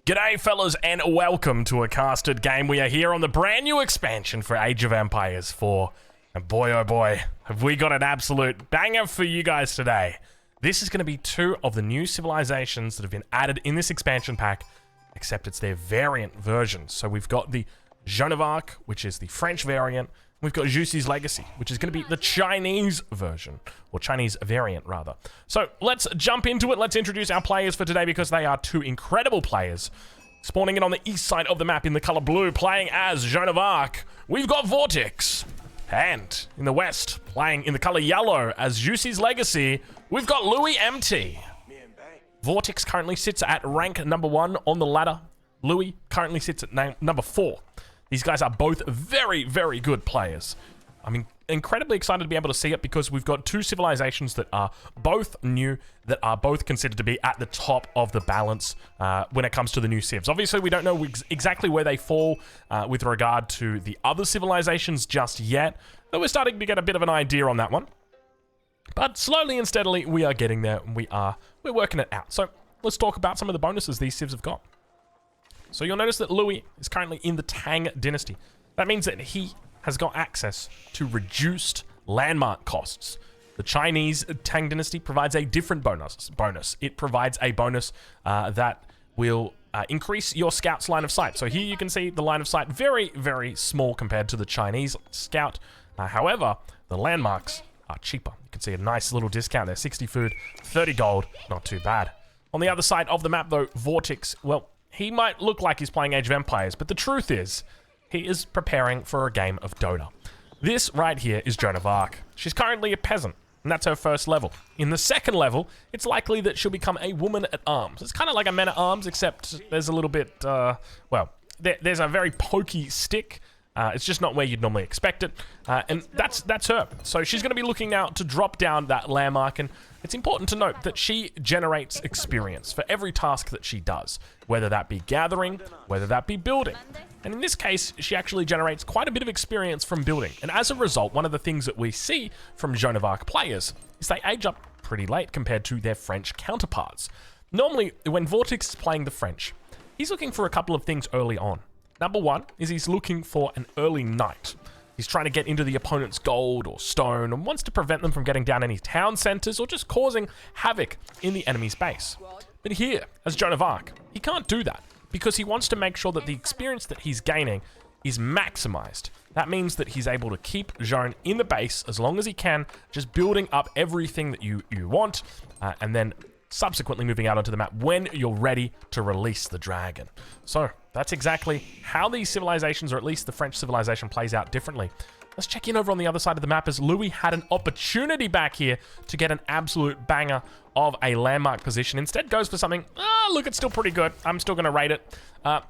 G'day fellas and welcome to a casted game. We are here on the brand new expansion for Age of Empires 4. And boy oh boy, have we got an absolute banger for you guys today. This is going to be two of the new civilizations that have been added in this expansion pack, except it's their variant versions. So we've got the Joan of Arc, which is the French variant. We've got Jussi's Legacy, which is going to be the Chinese version, or Chinese variant, rather. So let's jump into it. Let's introduce our players for today because they are two incredible players. Spawning in on the east side of the map in the color blue, playing as Joan of Arc, we've got Vortex. And in the west, playing in the color yellow as Jussi's Legacy, we've got Louis MT. Vortex currently sits at rank number 1 on the ladder. Louis currently sits at number 4. These guys are both very, very good players. I'm incredibly excited to be able to see it because we've got two civilizations that are both new, that are both considered to be at the top of the balance when it comes to the new civs. Obviously, we don't know exactly where they fall with regard to the other civilizations just yet, but we're starting to get a bit of an idea on that one. But slowly and steadily, we are getting there, and we're working it out. So let's talk about some of the bonuses these civs have got. So you'll notice that Louis is currently in the Tang dynasty. That means that he has got access to reduced landmark costs. The Chinese Tang dynasty provides a different bonus. It provides a bonus that will increase your scout's line of sight. So here you can see the line of sight very, very small compared to the Chinese scout. However, the landmarks are cheaper. You can see a nice little discount there. 60 food, 30 gold, not too bad. On the other side of the map though, Vortex, well, he might look like he's playing Age of Empires, but the truth is, he is preparing for a game of Dota. This right here is Joan of Arc. She's currently a peasant, and that's her first level. In the second level, it's likely that she'll become a woman at arms. It's kind of like a men at arms, except there's a little bit, well, there's a very pokey stick. It's just not where you'd normally expect it, and that's her. So she's going to be looking now to drop down that landmark, and it's important to note that she generates experience for every task that she does, whether that be gathering, whether that be building. And in this case, she actually generates quite a bit of experience from building. And as a result, one of the things that we see from Joan of Arc players is they age up pretty late compared to their French counterparts. Normally, when Vortex is playing the French, he's looking for a couple of things early on. Number one is he's looking for an early knight. He's trying to get into the opponent's gold or stone and wants to prevent them from getting down any town centers or just causing havoc in the enemy's base. But here, as Joan of Arc, he can't do that because he wants to make sure that the experience that he's gaining is maximized. That means that he's able to keep Joan in the base as long as he can, just building up everything that you want, and then subsequently moving out onto the map when you're ready to release the dragon. So that's exactly how these civilizations, or at least the French civilization, plays out differently. Let's check in over on the other side of the map as Louis had an opportunity back here to get an absolute banger of a landmark position. Instead goes for something, look, it's still pretty good. I'm still going to rate it.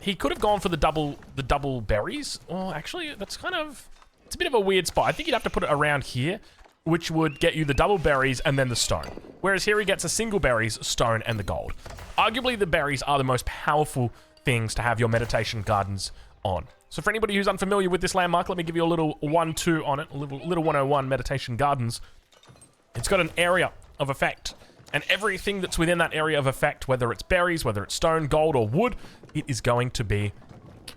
He could have gone for the double berries. Oh, actually, that's kind of, it's a bit of a weird spot. I think you'd have to put it around here, which would get you the double berries and then the stone. Whereas here he gets a single berries, stone, and the gold. Arguably, the berries are the most powerful things to have your meditation gardens on. So for anybody who's unfamiliar with this landmark, let me give you a little 1-2 on it, a little 101 meditation gardens. It's got an area of effect, and everything that's within that area of effect, whether it's berries, whether it's stone, gold, or wood, it is going to be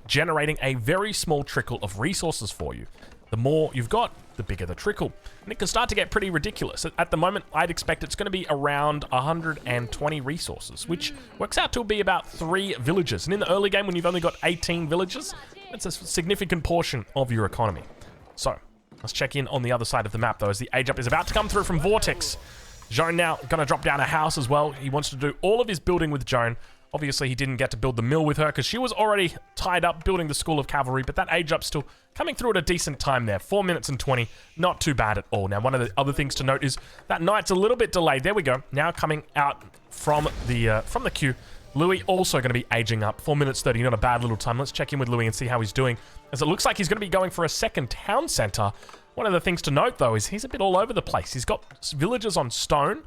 generating a very small trickle of resources for you. The more you've got, the bigger the trickle. And it can start to get pretty ridiculous. At the moment, I'd expect it's going to be around 120 resources, which works out to be about 3 villages. And in the early game, when you've only got 18 villages, that's a significant portion of your economy. So, let's check in on the other side of the map, though, as the age up is about to come through from Vortex. Joan now going to drop down a house as well. He wants to do all of his building with Joan. Obviously, he didn't get to build the mill with her because she was already tied up building the School of Cavalry, but that age up still coming through at a decent time there. 4 minutes and 20, not too bad at all. Now, one of the other things to note is that knight's a little bit delayed. There we go. Now coming out from the queue. Louis also going to be aging up. 4 minutes 30, not a bad little time. Let's check in with Louis and see how he's doing, as it looks like he's going to be going for a second town center. One of the things to note, though, is he's a bit all over the place. He's got villages on stone,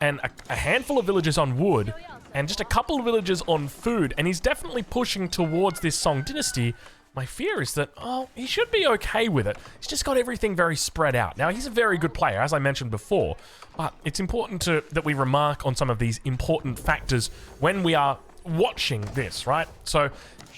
and a handful of villages on wood, and just a couple of villages on food, and he's definitely pushing towards this Song dynasty. My fear is that, he should be okay with it. He's just got everything very spread out. Now, he's a very good player, as I mentioned before, but it's important that we remark on some of these important factors when we are watching this, right? So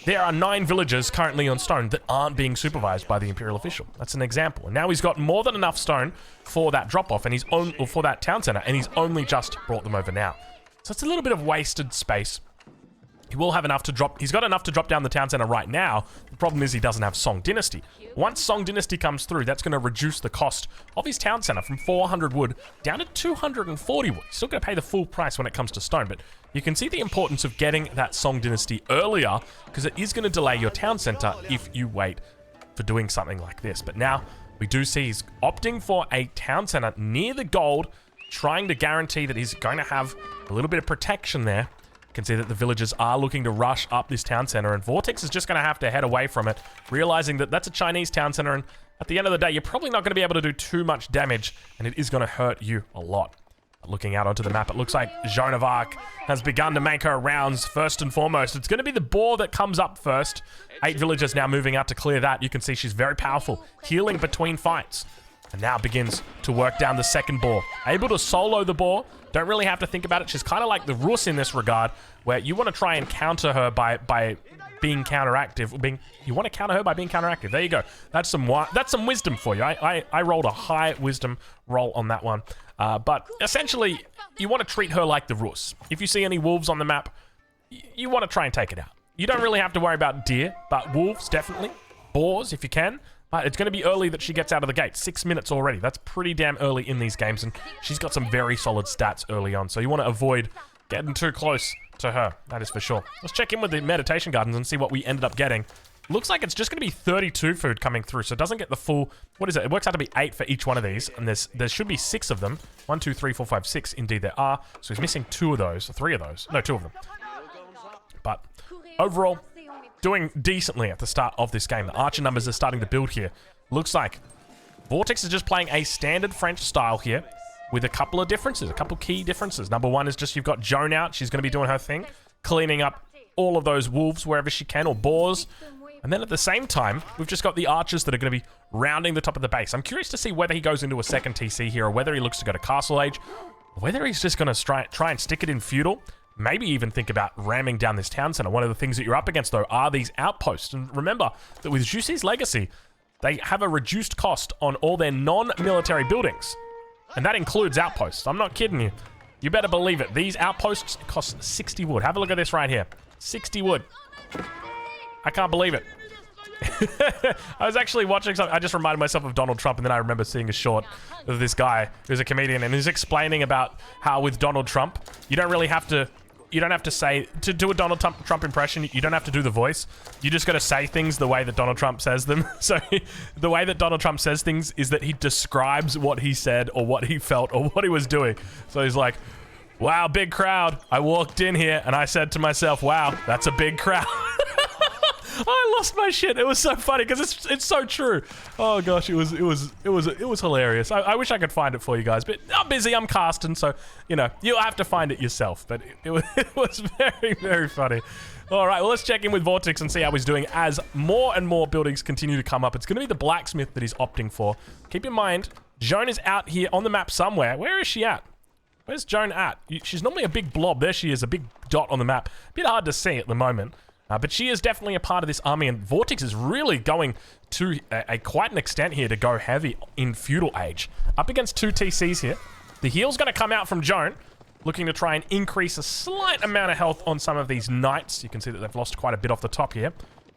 there are 9 villagers currently on stone that aren't being supervised by the Imperial official. That's an example. And now he's got more than enough stone for that drop-off, and for that town center, and he's only just brought them over now. So it's a little bit of wasted space. He will have enough to drop. He's got enough to drop down the town center right now. The problem is he doesn't have Song Dynasty. Once Song Dynasty comes through, that's going to reduce the cost of his town center from 400 wood down to 240 wood. He's still going to pay the full price when it comes to stone, but you can see the importance of getting that Song Dynasty earlier, because it is going to delay your town center if you wait for doing something like this. But now we do see he's opting for a town center near the gold, trying to guarantee that he's going to have a little bit of protection there. You can see that the villagers are looking to rush up this town center, and Vortex is just going to have to head away from it, realizing that that's a Chinese town center, and at the end of the day, you're probably not going to be able to do too much damage, and it is going to hurt you a lot. Looking out onto the map, it looks like Joan of Arc has begun to make her rounds first and foremost. It's going to be the boar that comes up first. 8 villagers now moving out to clear that. You can see she's very powerful, healing between fights. And now begins to work down the second boar. Able to solo the boar. Don't really have to think about it. She's kind of like the Rus in this regard, where you want to try and counter her by being counteractive. You want to counter her by being counteractive. There you go. That's some wisdom for you. I rolled a high wisdom roll on that one. But essentially, you want to treat her like the Rus. If you see any wolves on the map, you want to try and take it out. You don't really have to worry about deer, but wolves, definitely. Boars, if you can. But it's going to be early that she gets out of the gate. 6 minutes already. That's pretty damn early in these games, and she's got some very solid stats early on. So you want to avoid getting too close to her. That is for sure. Let's check in with the meditation gardens and see what we ended up getting. Looks like it's just going to be 32 food coming through, so it doesn't get the full... What is it? It works out to be 8 for each one of these, and there should be 6 of them. 1, 2, 3, 4, 5, 6. Indeed, there are. So he's missing 2 of those. 3 of those. No, 2 of them. But overall, doing decently at the start of this game. The archer numbers are starting to build here. Looks like Vortex is just playing a standard French style here with a couple of differences, a couple key differences. Number one is just you've got Joan out. She's going to be doing her thing, cleaning up all of those wolves wherever she can, or boars. And then at the same time, we've just got the archers that are going to be rounding the top of the base. I'm curious to see whether he goes into a second TC here, or whether he looks to go to Castle Age, or whether he's just going to try and stick it in feudal. Maybe even think about ramming down this town center. One of the things that you're up against, though, are these outposts. And remember that with Jussi's Legacy, they have a reduced cost on all their non-military buildings. And that includes outposts. I'm not kidding you. You better believe it. These outposts cost 60 wood. Have a look at this right here. 60 wood. I can't believe it. I was actually watching something. I just reminded myself of Donald Trump, and then I remember seeing a short of this guy who's a comedian, and he's explaining about how with Donald Trump, you don't have to say, to do a Donald Trump impression, you don't have to do the voice. You just got to say things the way that Donald Trump says them. So the way that Donald Trump says things is that he describes what he said or what he felt or what he was doing. So he's like, wow, big crowd. I walked in here and I said to myself, wow, that's a big crowd. I lost my shit. It was so funny because it's so true. Oh gosh, it was hilarious. I wish I could find it for you guys, but I'm busy. I'm casting, so you'll have to find it yourself. But it was very, very funny. All right, well, let's check in with Vortex and see how he's doing as more and more buildings continue to come up. It's going to be the blacksmith that he's opting for. Keep in mind, Joan is out here on the map somewhere. Where is she at? Where's Joan at? She's normally a big blob. There she is, a big dot on the map. A bit hard to see at the moment. But she is definitely a part of this army, and Vortex is really going to quite an extent here to go heavy in feudal age. Up against 2 TCs here. The heal's going to come out from Joan, looking to try and increase a slight amount of health on some of these knights. You can see that they've lost quite a bit off the top here,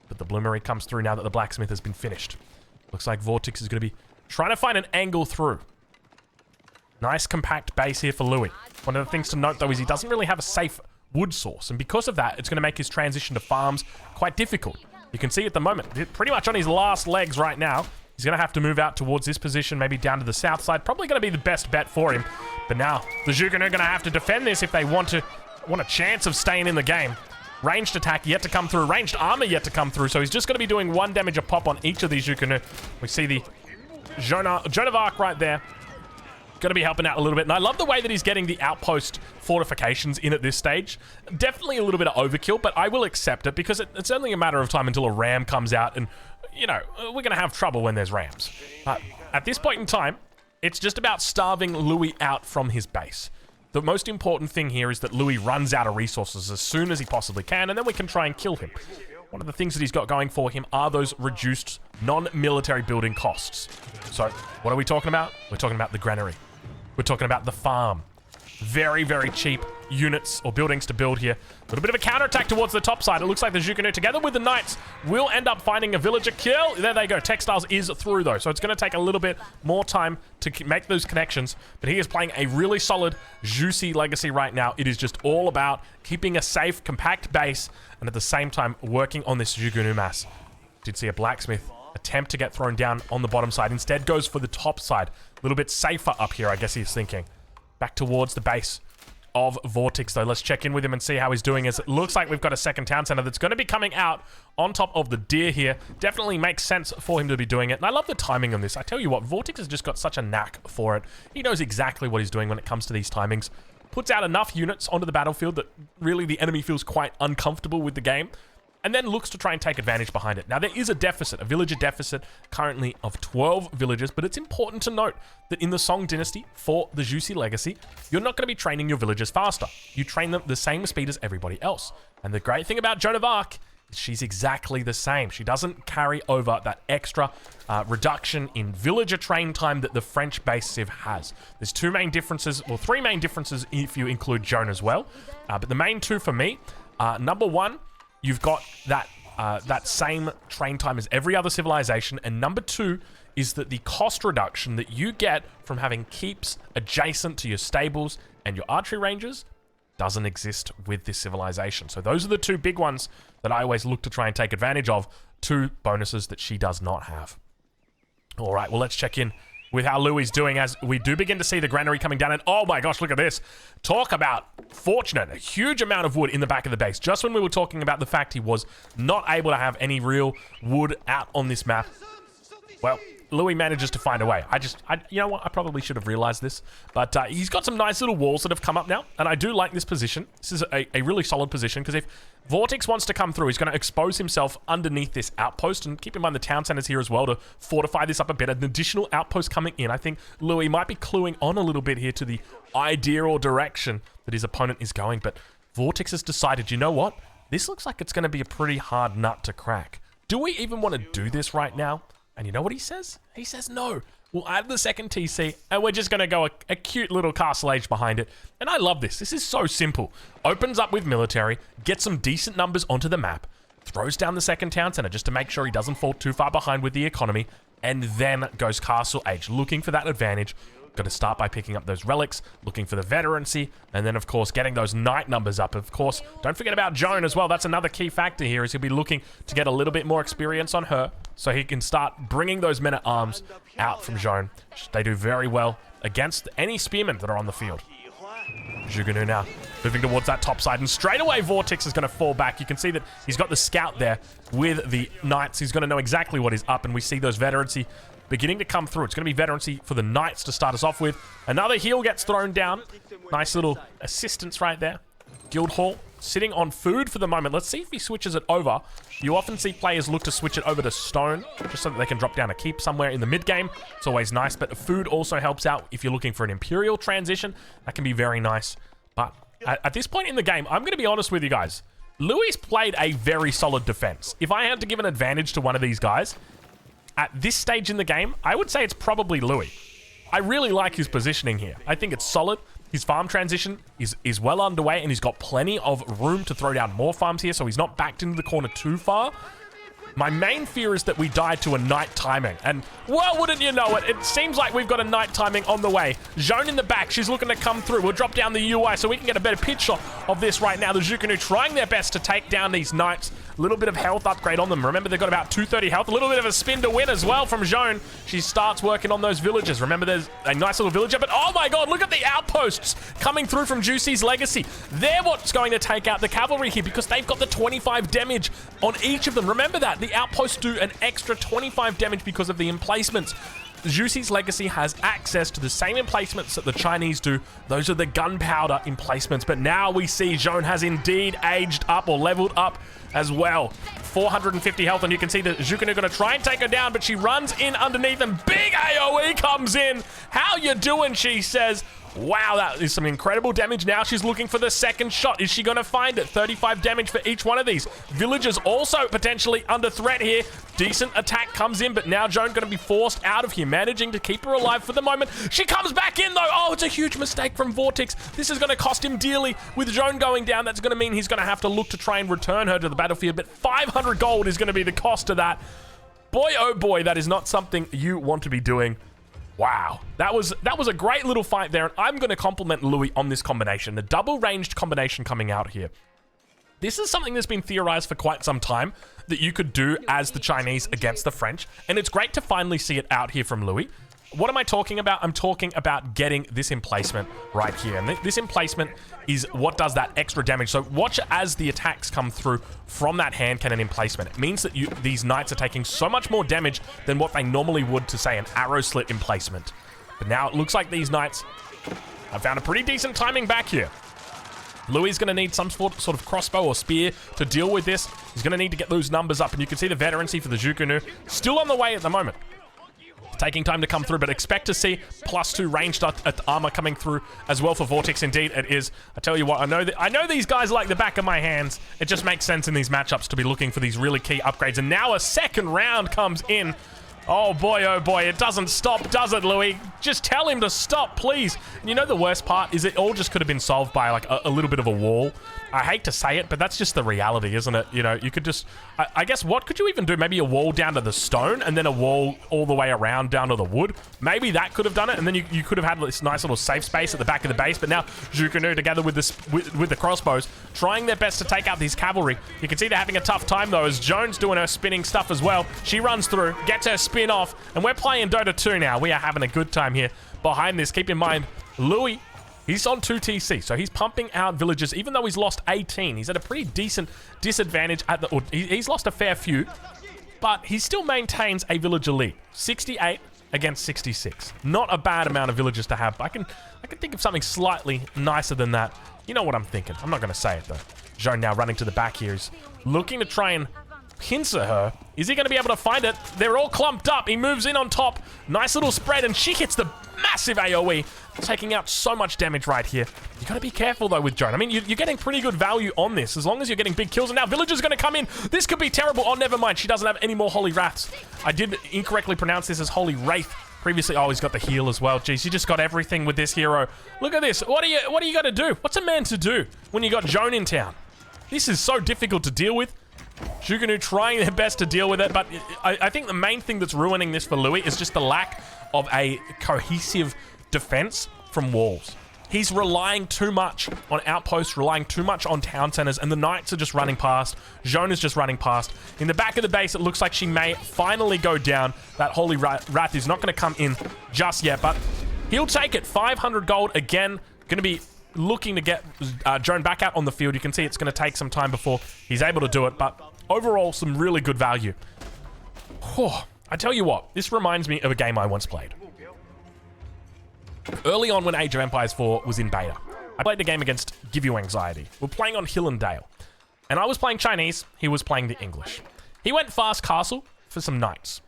but the bloomery comes through now that the blacksmith has been finished. Looks like Vortex is going to be trying to find an angle through. Nice compact base here for Louis. One of the things to note, though, is he doesn't really have a safe wood source, and because of that, it's going to make his transition to farms quite difficult. You can see at the moment, pretty much on his last legs right now, he's going to have to move out towards this position, maybe down to the south side. Probably going to be the best bet for him. But now, the Zhugen are going to have to defend this if they want a chance of staying in the game. Ranged attack yet to come through. Ranged armor yet to come through. So he's just going to be doing 1 damage a pop on each of these Zhugen. We see the Joan of Arc right there. Going to be helping out a little bit. And I love the way that he's getting the outpost fortifications in at this stage. Definitely a little bit of overkill, but I will accept it because it's only a matter of time until a ram comes out, and, we're going to have trouble when there's rams. But at this point in time, it's just about starving Louis out from his base. The most important thing here is that Louis runs out of resources as soon as he possibly can, and then we can try and kill him. One of the things that he's got going for him are those reduced non-military building costs. So, what are we talking about? We're talking about the granary. We're talking about the farm. Very, very cheap units or buildings to build here. A little bit of a counterattack towards the top side. It looks like the Zhuge Nu, together with the knights, will end up finding a villager kill. There they go. Textiles is through, though, so it's going to take a little bit more time to make those connections. But he is playing a really solid, juicy legacy right now. It is just all about keeping a safe, compact base, and at the same time, working on this Zhuge Nu mass. Did see a blacksmith attempt to get thrown down on the bottom side. Instead, goes for the top side. A little bit safer up here, I guess he's thinking. Back towards the base of Vortex, though. Let's check in with him and see how he's doing, as it looks like we've got a second town center that's going to be coming out on top of the deer here. Definitely makes sense for him to be doing it, and I love the timing on this. I tell you what, Vortex has just got such a knack for it. He knows exactly what he's doing when it comes to these timings. Puts out enough units onto the battlefield that really the enemy feels quite uncomfortable with the game, and then looks to try and take advantage behind it. Now, there is a deficit, a villager deficit currently of 12 villagers, but it's important to note that in the Song Dynasty, for the Juicy Legacy, you're not going to be training your villagers faster. You train them the same speed as everybody else. And the great thing about Joan of Arc is she's exactly the same. She doesn't carry over that extra reduction in villager train time that the French base civ has. There's two main differences, well, three main differences if you include Joan as well. But the main two for me, number one, you've got that same train time as every other civilization, and number two is that the cost reduction that you get from having keeps adjacent to your stables and your archery ranges doesn't exist with this civilization. So those are the two big ones that I always look to try and take advantage of, two bonuses that she does not have. All right, well, let's check in with how Louis is doing as we do begin to see the granary coming down. And oh my gosh, look at this. Talk about fortunate. A huge amount of wood in the back of the base. Just when we were talking about the fact he was not able to have any real wood out on this map, well, Louis manages to find a way. You know what? I probably should have realized this, but he's got some nice little walls that have come up now, and I do like this position. This is a really solid position, because if Vortex wants to come through, he's going to expose himself underneath this outpost, and keep in mind the town center's here as well to fortify this up a bit. An additional outpost coming in. I think Louis might be cluing on a little bit here to the idea or direction that his opponent is going, but Vortex has decided, you know what? This looks like it's going to be a pretty hard nut to crack. Do we even want to do this right now? And you know what he says? He says no. We'll add the second TC, and we're just going to go a cute little castle age behind it. And I love this. This is so simple. Opens up with military, gets some decent numbers onto the map, throws down the second town center just to make sure he doesn't fall too far behind with the economy, and then goes castle age, looking for that advantage. Got to start by picking up those relics, looking for the veterancy, and then, of course, getting those knight numbers up. Of course, don't forget about Joan as well. That's another key factor here, is he'll be looking to get a little bit more experience on her, so he can start bringing those men-at-arms out from Joan. They do very well against any spearmen that are on the field. Zhuge Nu now moving towards that top side, and straight away Vortex is going to fall back. You can see that he's got the scout there with the knights. He's going to know exactly what is up, and we see those veterancy beginning to come through. It's going to be veterancy for the knights to start us off with. Another heal gets thrown down. Nice little assistance right there. Guildhall sitting on food for the moment. Let's see if he switches it over. You often see players look to switch it over to stone, just so that they can drop down a keep somewhere in the mid game. It's always nice, but food also helps out if you're looking for an imperial transition. That can be very nice. But at this point in the game, I'm going to be honest with you guys. Louis played a very solid defense. If I had to give an advantage to one of these guys, at this stage in the game, I would say it's probably Louis. I really like his positioning here. I think it's solid. His farm transition is well underway, and he's got plenty of room to throw down more farms here, so he's not backed into the corner too far. My main fear is that we die to a night timing, and well, wouldn't you know it, it seems like we've got a night timing on the way. Joan in the back, she's looking to come through. We'll drop down the UI so we can get a better picture of this right now. The Zhuge Nu trying their best to take down these knights. A little bit of health upgrade on them. Remember, they've got about 230 health. A little bit of a spin to win as well from Joan. She starts working on those villagers. Remember, there's a nice little villager, but oh my god, look at the outposts coming through from Juicy's Legacy. They're what's going to take out the cavalry here, because they've got the 25 damage on each of them. Remember that. The outposts do an extra 25 damage because of the emplacements. Juicy's Legacy has access to the same emplacements that the Chinese do. Those are the gunpowder emplacements. But now we see Joan has indeed aged up, or leveled up as well. 450 health, and you can see that Zhuge Nu going to try and take her down, but she runs in underneath, and big AoE comes in. How you doing, she says. Wow, that is some incredible damage. Now she's looking for the second shot. Is she going to find it? 35 damage for each one of these. Villagers also potentially under threat here. Decent attack comes in, but now Joan going to be forced out of here, managing to keep her alive for the moment. She comes back in, though. Oh, it's a huge mistake from Vortex. This is going to cost him dearly. With Joan going down, that's going to mean he's going to have to look to try and return her to the battlefield, but 500 gold is going to be the cost of that. Boy, oh boy, that is not something you want to be doing. Wow, that was a great little fight there, and I'm going to compliment Louis on this combination. The double-ranged combination coming out here. This is something that's been theorized for quite some time that you could do as the Chinese against the French, and it's great to finally see it out here from Louis. What am I talking about? I'm talking about getting this emplacement right here. And this emplacement is what does that extra damage. So watch as the attacks come through from that hand cannon emplacement. It means that these knights are taking so much more damage than what they normally would to, say, an arrow slit emplacement. But now it looks like these knights have found a pretty decent timing back here. Louis is going to need some sort of crossbow or spear to deal with this. He's going to need to get those numbers up. And you can see the veterancy for the Zhuge still on the way at the moment. Taking time to come through, but expect to see +2 ranged armor coming through as well for Vortex. Indeed, it is. I tell you what, I know these guys like the back of my hands. It just makes sense in these matchups to be looking for these really key upgrades. And now a second round comes in. Oh boy, it doesn't stop, does it, Louis? Just tell him to stop, please. And you know the worst part is it all just could have been solved by like a little bit of a wall. I hate to say it, but that's just the reality, isn't it? You know, you could just, I guess, what could you even do? Maybe a wall down to the stone and then a wall all the way around down to the wood. Maybe that could have done it, and then you could have had this nice little safe space at the back of the base. But now Zhuge together with the crossbows, trying their best to take out these cavalry. You can see they're having a tough time though, as Joan's doing her spinning stuff as well. She runs through, gets her spin off, and we're playing Dota 2 now. We are having a good time here. Behind this, keep in mind, Louis, he's on 2 TC, so he's pumping out villagers. Even though he's lost 18, he's at a pretty decent disadvantage at the. He's lost a fair few, but he still maintains a villager lead, 68 against 66. Not a bad amount of villagers to have. But I can think of something slightly nicer than that. You know what I'm thinking. I'm not going to say it though. Joan now running to the back here is looking to try and pincer her. Is he going to be able to find it? They're all clumped up. He moves in on top. Nice little spread, and she hits the massive AoE, taking out so much damage right here. You got to be careful though with Joan. I mean, you're getting pretty good value on this as long as you're getting big kills. And now Villager's going to come in. This could be terrible. Oh, never mind. She doesn't have any more Holy Wraths. I did incorrectly pronounce this as Holy Wraith previously. Oh, he's got the heal as well. Jeez, you just got everything with this hero. Look at this. What are you going to do? What's a man to do when you got Joan in town? This is so difficult to deal with. Zhuge trying their best to deal with it, but I think the main thing that's ruining this for Louis is just the lack of a cohesive defense from walls. He's relying too much on outposts, relying too much on town centers, and the knights are just running past. Joan is just running past. In the back of the base, it looks like she may finally go down. That Holy Wrath is not going to come in just yet, but he'll take it. 500 gold again. Going to be looking to get Joan back out on the field. You can see it's going to take some time before he's able to do it, but overall, some really good value. Oh, I tell you what, this reminds me of a game I once played. Early on when Age of Empires 4 was in beta, I played the game against Give You Anxiety. We're playing on Hill and Dale, and I was playing Chinese, he was playing the English. He went fast castle for some knights.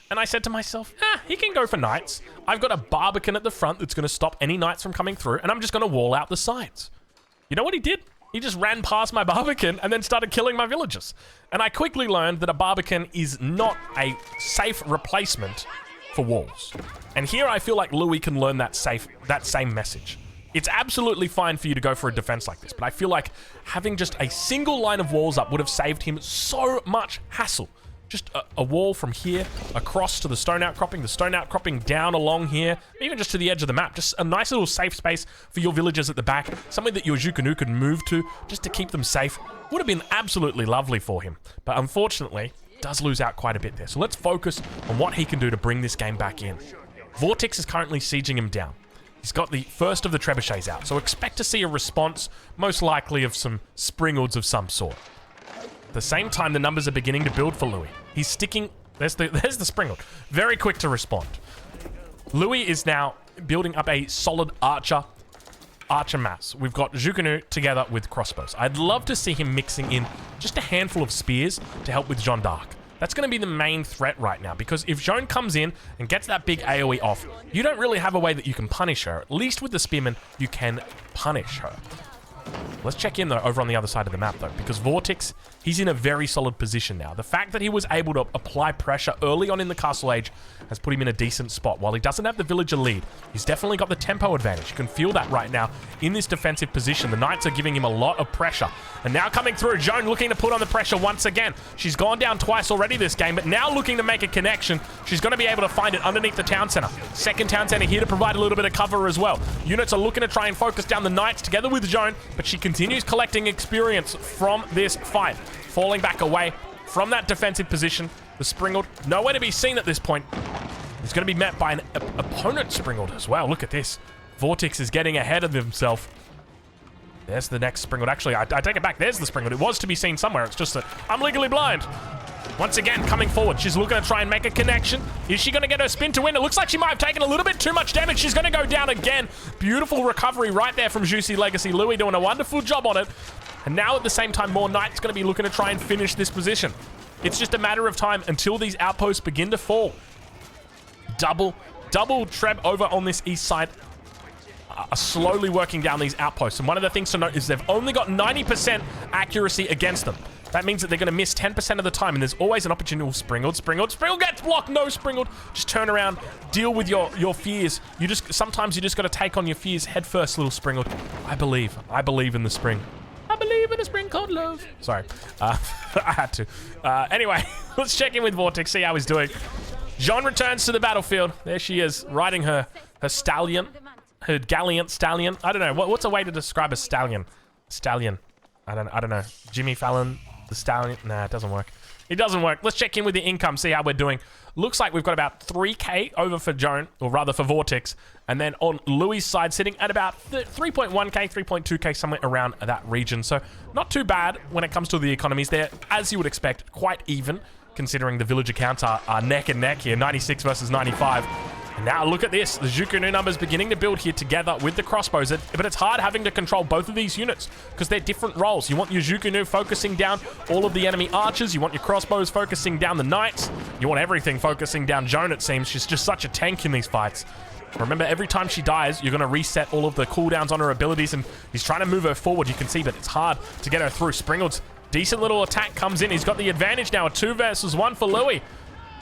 And I said to myself, he can go for knights. I've got a barbican at the front that's going to stop any knights from coming through, and I'm just going to wall out the sides. You know what he did? He just ran past my barbican and then started killing my villagers. And I quickly learned that a barbican is not a safe replacement for walls. And here I feel like Louis can learn that same message. It's absolutely fine for you to go for a defense like this, but I feel like having just a single line of walls up would have saved him so much hassle. Just a wall from here across to the stone outcropping down along here, even just to the edge of the map. Just a nice little safe space for your villagers at the back, something that your Zhuge could move to just to keep them safe. Would have been absolutely lovely for him, but unfortunately, does lose out quite a bit there. So let's focus on what he can do to bring this game back in. Vortex is currently sieging him down. He's got the first of the trebuchets out, so expect to see a response, most likely of some springalds of some sort. At the same time, the numbers are beginning to build for Louis. He's sticking... There's the springald. Very quick to respond. Louis is now building up a solid archer mass. We've got Zhuge together with crossbows. I'd love to see him mixing in just a handful of spears to help with Jeanne d'Arc. That's going to be the main threat right now, because if Joan comes in and gets that big AoE off, you don't really have a way that you can punish her. At least with the Spearman, you can punish her. Let's check in, though, over on the other side of the map, though, because Vortex, he's in a very solid position now. The fact that he was able to apply pressure early on in the Castle Age has put him in a decent spot. While he doesn't have the villager lead, he's definitely got the tempo advantage. You can feel that right now in this defensive position. The Knights are giving him a lot of pressure. And now coming through, Joan looking to put on the pressure once again. She's gone down twice already this game, but now looking to make a connection. She's going to be able to find it underneath the town center. Second town center here to provide a little bit of cover as well. Units are looking to try and focus down the Knights together with Joan, but she continues collecting experience from this fight. Falling back away from that defensive position. The Springald, nowhere to be seen at this point. He's going to be met by an opponent Springald as well. Look at this. Vortex is getting ahead of himself. There's the next Springald. Actually, I take it back. There's the Springald. It was to be seen somewhere. It's just that I'm legally blind. Once again, coming forward. She's looking to try and make a connection. Is she going to get her spin to win? It looks like she might have taken a little bit too much damage. She's going to go down again. Beautiful recovery right there from Juicy Legacy. Louis doing a wonderful job on it. And now at the same time, more Knights going to be looking to try and finish this position. It's just a matter of time until these outposts begin to fall. Double Treb over on this east side are slowly working down these outposts. And one of the things to note is they've only got 90% accuracy against them. That means that they're going to miss 10% of the time, and there's always an opportunity. Springald gets blocked. No, Springald. Just turn around, deal with your fears. Sometimes you just got to take on your fears head first, little Springald. I believe in the spring. I believe in a spring called love. Sorry, I had to. Anyway, let's check in with Vortex, see how he's doing. Jean returns to the battlefield. There she is, riding her stallion, her gallant stallion. I don't know. What's a way to describe a stallion? Stallion. I don't know. Jimmy Fallon, the stallion. Nah, it doesn't work. It doesn't work. Let's check in with the income, see how we're doing. Looks like we've got about 3k over for Joan, or rather for Vortex. And then on Louis' side, sitting at about 3.1k, 3.2k, somewhere around that region. So not too bad when it comes to the economies. They're, as you would expect, quite even, considering the villager counts are neck and neck here, 96 versus 95. And now look at this. The Zhuku numbers beginning to build here together with the crossbows. But it's hard having to control both of these units because they're different roles. You want your Zhuku focusing down all of the enemy archers. You want your crossbows focusing down the knights. You want everything focusing down Joan, it seems. She's just such a tank in these fights. Remember, every time she dies, you're going to reset all of the cooldowns on her abilities, and he's trying to move her forward, you can see, but it's hard to get her through. Springald's decent little attack comes in. He's got the advantage now, a 2 versus 1 for Louis.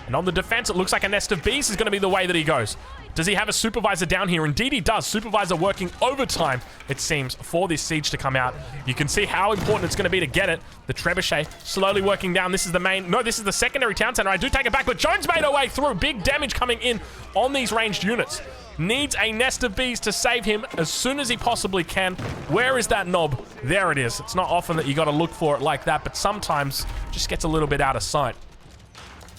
And on the defense, it looks like a nest of bees is going to be the way that he goes. Does he have a supervisor down here? Indeed he does. Supervisor working overtime, it seems, for this siege to come out. You can see how important it's going to be to get it. The trebuchet slowly working down. This is the main... No, this is the secondary town center. I do take it back, but Jones made her way through. Big damage coming in on these ranged units. Needs a nest of bees to save him as soon as he possibly can. Where is that knob? There it is. It's not often that you got to look for it like that, but sometimes just gets a little bit out of sight.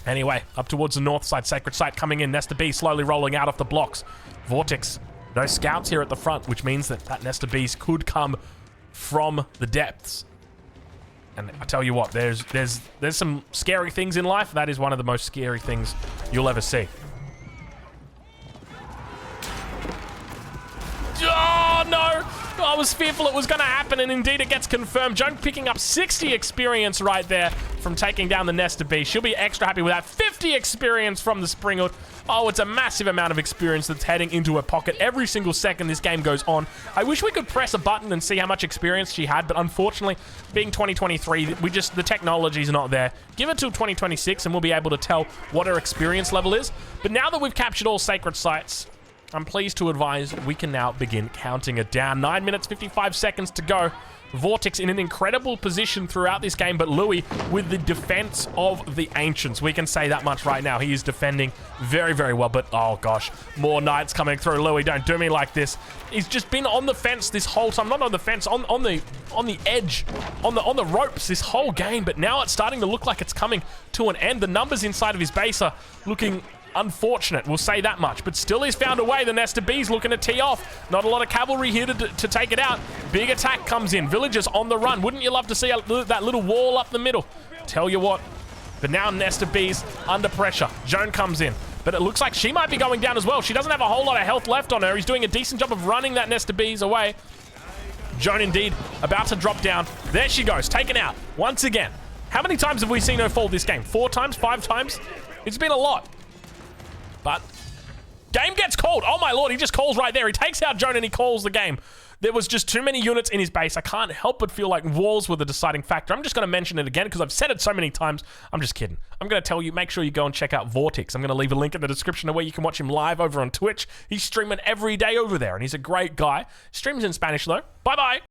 Anyway, up towards the north side, Sacred Site coming in. Nest of Bees slowly rolling out of the blocks. Vortex, no scouts here at the front, which means that that Nest of Bees could come from the depths. And I tell you what, there's some scary things in life. That is one of the most scary things you'll ever see. Oh, no! I was fearful it was going to happen, and indeed it gets confirmed. Joan picking up 60 experience right there from taking down the Nest of Bees. She'll be extra happy with that. 50 experience from the Springald. Oh, it's a massive amount of experience that's heading into her pocket every single second this game goes on. I wish we could press a button and see how much experience she had, but unfortunately, being 2023, the technology's not there. Give it till 2026 and we'll be able to tell what her experience level is. But now that we've captured all sacred sites, I'm pleased to advise we can now begin counting it down. 9 minutes, 55 seconds to go. Vortex in an incredible position throughout this game, but Louis with the defense of the Ancients. We can say that much right now. He is defending very, very well, but oh gosh, more knights coming through. Louis, don't do me like this. He's just been on the fence this whole time. Not on the fence, on the edge, on the ropes this whole game, but now it's starting to look like it's coming to an end. The numbers inside of his base are looking unfortunate, we'll say that much, but still he's found a way. The Nest of Bees looking to tee off. Not a lot of cavalry here to take it out. Big attack comes in. Villagers on the run. Wouldn't you love to see that little wall up the middle? Tell you what. But now Nest of Bees under pressure. Joan comes in, but it looks like she might be going down as well. She doesn't have a whole lot of health left on her. He's doing a decent job of running that Nest of Bees away. Joan indeed about to drop down. There she goes, taken out once again. How many times have we seen her fall this game? 4 times? 5 times? It's been a lot. But game gets called. Oh my lord, he just calls right there. He takes out Joan and he calls the game. There was just too many units in his base. I can't help but feel like walls were the deciding factor. I'm just going to mention it again because I've said it so many times. I'm just kidding. I'm going to tell you, make sure you go and check out Vortex. I'm going to leave a link in the description of where you can watch him live over on Twitch. He's streaming every day over there and he's a great guy. Streams in Spanish though. Bye-bye.